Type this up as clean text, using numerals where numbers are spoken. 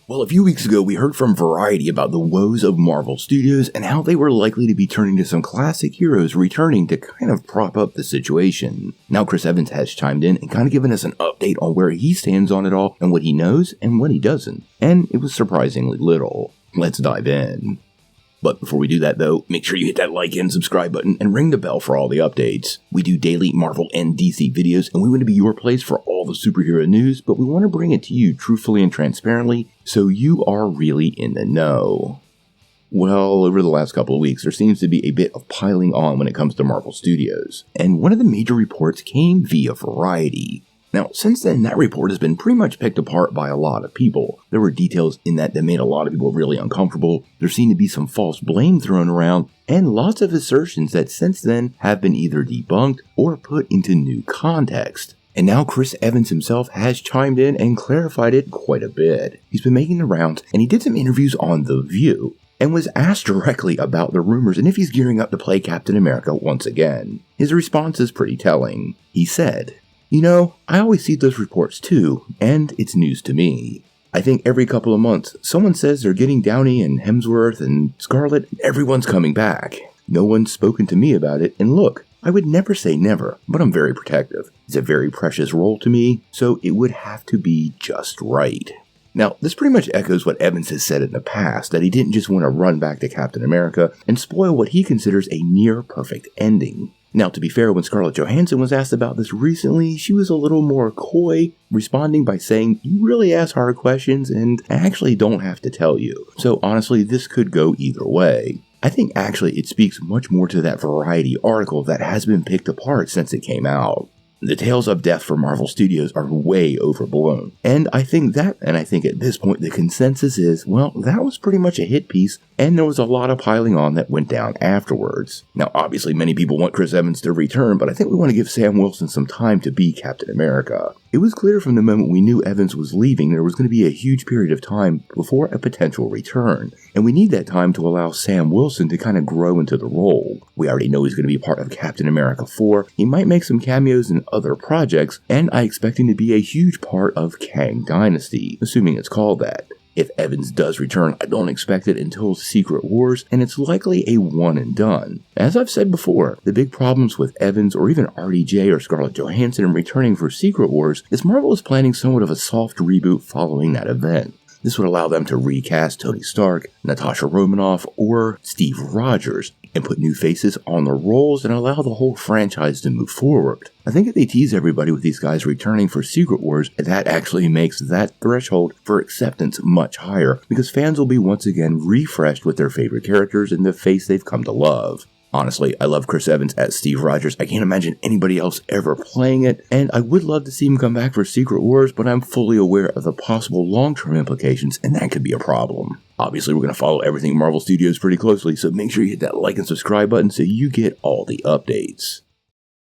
Well, a few weeks ago, we heard from Variety about the woes of Marvel Studios and how they were likely to be turning to some classic heroes returning to kind of prop up the situation. Now, Chris Evans has chimed in and kind of given us an update on where he stands on it all and what he knows and what he doesn't. And it was surprisingly little. Let's dive in. But before we do that though, make sure you hit that like and subscribe button and ring the bell for all the updates. We do daily Marvel and DC videos and we want to be your place for all the superhero news, but we want to bring it to you truthfully and transparently so you are really in the know. Well, over the last couple of weeks, there seems to be a bit of piling on when it comes to Marvel Studios, and one of the major reports came via Variety. Now, since then, that report has been pretty much picked apart by a lot of people. There were details in that made a lot of people really uncomfortable. There seemed to be some false blame thrown around, and lots of assertions that since then have been either debunked or put into new context. And now Chris Evans himself has chimed in and clarified it quite a bit. He's been making the rounds, and he did some interviews on The View, and was asked directly about the rumors and if he's gearing up to play Captain America once again. His response is pretty telling. He said, "You know, I always see those reports too, and it's news to me. I think every couple of months, someone says they're getting Downey and Hemsworth and Scarlett, and everyone's coming back. No one's spoken to me about it, and look, I would never say never, but I'm very protective. It's a very precious role to me, so it would have to be just right." Now, this pretty much echoes what Evans has said in the past, that he didn't just want to run back to Captain America and spoil what he considers a near-perfect ending. Now, to be fair, when Scarlett Johansson was asked about this recently, she was a little more coy, responding by saying, "You really ask hard questions, and I actually don't have to tell you." So honestly, this could go either way. I think actually it speaks much more to that Variety article that has been picked apart since it came out. The tales of death for Marvel Studios are way overblown. And I think at this point the consensus is, well, that was pretty much a hit piece, and there was a lot of piling on that went down afterwards. Now, obviously many people want Chris Evans to return, but I think we want to give Sam Wilson some time to be Captain America. It was clear from the moment we knew Evans was leaving there was going to be a huge period of time before a potential return, and we need that time to allow Sam Wilson to kind of grow into the role. We already know he's going to be part of Captain America 4, he might make some cameos in other projects, and I expect him to be a huge part of Kang Dynasty, assuming it's called that. If Evans does return, I don't expect it until Secret Wars, and it's likely a one and done. As I've said before, the big problems with Evans or even RDJ or Scarlett Johansson returning for Secret Wars is Marvel is planning somewhat of a soft reboot following that event. This would allow them to recast Tony Stark, Natasha Romanoff, or Steve Rogers, and put new faces on the roles and allow the whole franchise to move forward. I think if they tease everybody with these guys returning for Secret Wars, that actually makes that threshold for acceptance much higher, because fans will be once again refreshed with their favorite characters and the face they've come to love. Honestly, I love Chris Evans as Steve Rogers. I can't imagine anybody else ever playing it, and I would love to see him come back for Secret Wars, but I'm fully aware of the possible long-term implications, and that could be a problem. Obviously, we're going to follow everything Marvel Studios pretty closely, so make sure you hit that like and subscribe button so you get all the updates.